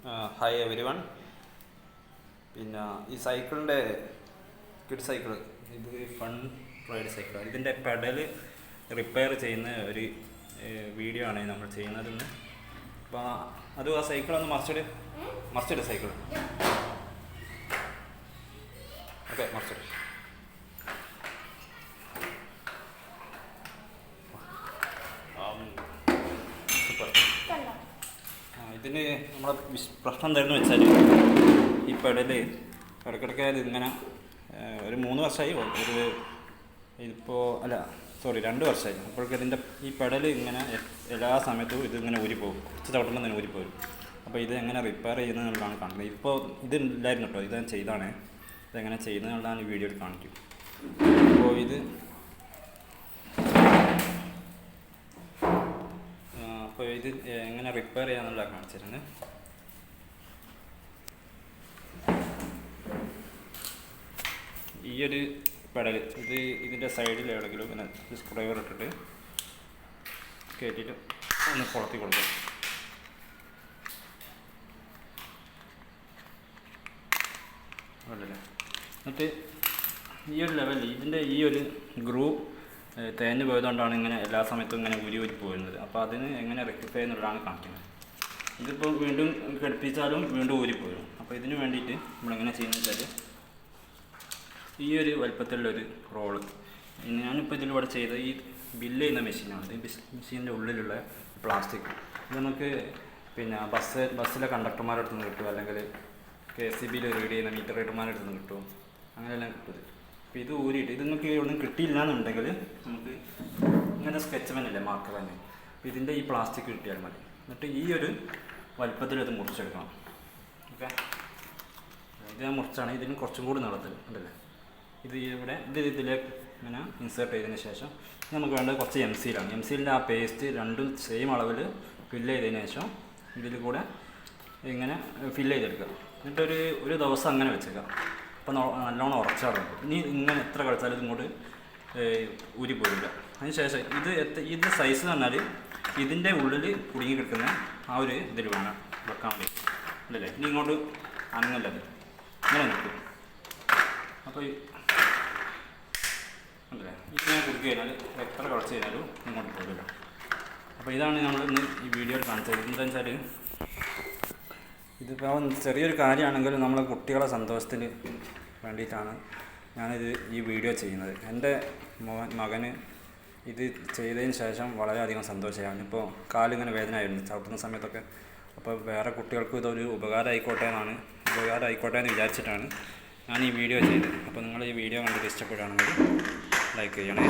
Hi every one. പിന്നെ ഈ സൈക്കിളിൻ്റെ കിഡ് സൈക്കിൾ, ഇത് ഫൺ റൈഡ് സൈക്കിൾ, ഇതിൻ്റെ പെഡൽ റിപ്പയർ ചെയ്യുന്ന ഒരു വീഡിയോ ആണ് നമ്മൾ ചെയ്യുന്നതെന്ന്. അപ്പോൾ അത് ആ സൈക്കിളൊന്ന് മറിച്ചിട് സൈക്കിൾ. ഓക്കെ, മറിച്ചിട്. സൂപ്പർ. ഇതിന് നമ്മളെ പ്രശ്നം എന്തായിരുന്നു വെച്ചാൽ, ഈ പെഡല് ഇടയ്ക്കിടയ്ക്ക് ഇതിങ്ങനെ ഒരു 3 വർഷമായി, ഒരു 2 വർഷമായി. അപ്പോഴേക്കും ഇതിൻ്റെ ഈ പെഡൽ ഇങ്ങനെ എല്ലാ സമയത്തും ഇതിങ്ങനെ ഊരിപ്പോകും, കുറച്ച് ചവിട്ടുമ്പോൾ തന്നെ ഊരിപ്പോകും. അപ്പോൾ ഇത് എങ്ങനെ റിപ്പയർ ചെയ്യുന്നതെന്നുള്ളതാണ് കാണുന്നത്. ഇപ്പോൾ ഇത് ഇല്ലായിരുന്നു കേട്ടോ, ഇത് ഞാൻ ചെയ്താണ്. ഇതെങ്ങനെ ചെയ്യുന്നതെന്നുള്ളതാണ് ഈ വീഡിയോയിൽ കാണിക്കും. അപ്പോൾ ഇത് എങ്ങനെ റിപ്പയർ ചെയ്യാന്നുള്ളതാണ് കാണിച്ചിരുന്നത്. ഈ ഒരു പെഡൽ ഇതിൻ്റെ സൈഡിൽ എവിടെയെങ്കിലും ഇങ്ങനെ സ്ക്രൂ ഡ്രൈവർ ഇട്ടിട്ട് കയറ്റിയിട്ട് ഒന്ന് കൊളത്തി കൊടുക്കുക. ഉണ്ടല്ലേ. എന്നിട്ട് ഈ ഒരു ലെവലിൽ ഇതിൻ്റെ ഈ ഒരു ഗ്രൂ തേഞ്ഞ് പോയതുകൊണ്ടാണ് ഇങ്ങനെ എല്ലാ സമയത്തും ഇങ്ങനെ ഊരി പോരുന്നത്. അപ്പോൾ അതിന് എങ്ങനെ റെക്ടിഫൈ എന്നുള്ളതാണ് കാണിക്കുന്നത്. ഇതിപ്പോൾ വീണ്ടും ഘടിപ്പിച്ചാലും വീണ്ടും ഊരിപ്പോരും. അപ്പോൾ ഇതിന് വേണ്ടിയിട്ട് നമ്മളെങ്ങനെ ചെയ്യുന്നത് വെച്ചാൽ, ഈ ഒരു വലുപ്പത്തിലുള്ളൊരു റോള്, ഞാനിപ്പോൾ ഇതിലൂടെ ചെയ്ത ഈ ബില്ല് ചെയ്യുന്ന മെഷീനാണ്. ഈ മെഷീൻ്റെ ഉള്ളിലുള്ള പ്ലാസ്റ്റിക് ഇത് നമുക്ക് പിന്നെ ബസ്സിലെ കണ്ടക്ടർമാരുടെ അടുത്ത് നിന്ന് കിട്ടും, അല്ലെങ്കിൽ KCBയിൽ റീഡ് ചെയ്യുന്ന മീറ്റർ റീഡർമാരുടെ അടുത്ത് നിന്ന് കിട്ടും, അങ്ങനെയെല്ലാം കിട്ടും. അപ്പോൾ ഇത് ഊരിയിട്ട് ഇത് നിങ്ങൾക്ക് ഒന്നും കിട്ടിയില്ല എന്നുണ്ടെങ്കിൽ നമുക്ക് ഇങ്ങനെ സ്കെച്ച് പെന്നില്ലേ, മാർക്കർ തന്നെ, അപ്പോൾ ഇതിൻ്റെ ഈ പ്ലാസ്റ്റിക് കിട്ടിയാൽ മതി. എന്നിട്ട് ഈ ഒരു വലുപ്പത്തിൽ ഇത് മുറിച്ചെടുക്കണം. ഓക്കെ, ഇത് ഞാൻ മുറിച്ചാണ്. ഇതിന് കുറച്ചും കൂടി നീളത്തിൽ ഉണ്ടല്ലേ. ഇതിലേക്ക് ഇങ്ങനെ ഇൻസേർട്ട് ചെയ്തതിന് ശേഷം നമുക്ക് വേണ്ടത് കുറച്ച് MC ലാണ്. MC-ൻ്റെ ആ പേസ്റ്റ് രണ്ടും സെയിം അളവിൽ ഫില്ല് ചെയ്തതിന് ശേഷം ഇതിൽ കൂടെ ഇങ്ങനെ ഫില്ല് ചെയ്തെടുക്കുക. എന്നിട്ടൊരു ദിവസം അങ്ങനെ വെച്ചേക്കാം. അപ്പോൾ നല്ലോണം ഉറച്ചാടും. ഇനി ഇങ്ങനെ എത്ര കളിച്ചാലും ഇങ്ങോട്ട് ഊരിപ്പോരില്ല. അതിനുശേഷം ഇതിൻ്റെ സൈസ് എന്ന് പറഞ്ഞാൽ ഇതിൻ്റെ ഉള്ളിൽ കുടുങ്ങി കിടക്കുന്ന ആ ഒരു ഇതിൽ വേണം വെക്കാൻ വേണ്ടി, അല്ലല്ലേ. ഇനി ഇങ്ങോട്ട് അങ്ങനല്ലത് ഇങ്ങനെ നിൽക്കും. അപ്പോൾ അല്ലേ, ഇങ്ങനെ കുടുക്കി കഴിഞ്ഞാൽ എത്ര കളിച്ച് കഴിഞ്ഞാലും ഇങ്ങോട്ട് പോരില്ല. അപ്പോൾ ഇതാണ് നമ്മൾ ഇന്ന് ഈ വീഡിയോയിൽ കാണിച്ചത്. എന്താണെന്ന് വെച്ചാൽ, ഇതിപ്പോൾ ചെറിയൊരു കാര്യമാണെങ്കിലും നമ്മളെ കുട്ടികളെ സന്തോഷത്തിന് വേണ്ടിയിട്ടാണ് ഞാനിത് ഈ വീഡിയോ ചെയ്യുന്നത്. എൻ്റെ മകന് ഇത് ചെയ്തതിന് ശേഷം വളരെയധികം സന്തോഷമാണ്. ഇപ്പോൾ കാലിങ്ങനെ വേദനയായിരുന്നു ചവിട്ടുന്ന സമയത്തൊക്കെ. അപ്പോൾ വേറെ കുട്ടികൾക്കും ഇതൊരു ഉപകാരമായിക്കോട്ടെ എന്ന് വിചാരിച്ചിട്ടാണ് ഞാൻ ഈ വീഡിയോ ചെയ്തത്. അപ്പോൾ നിങ്ങൾ ഈ വീഡിയോ കണ്ടിട്ട് ഇഷ്ടപ്പെടുകയാണെങ്കിൽ ലൈക്ക് ചെയ്യണേ.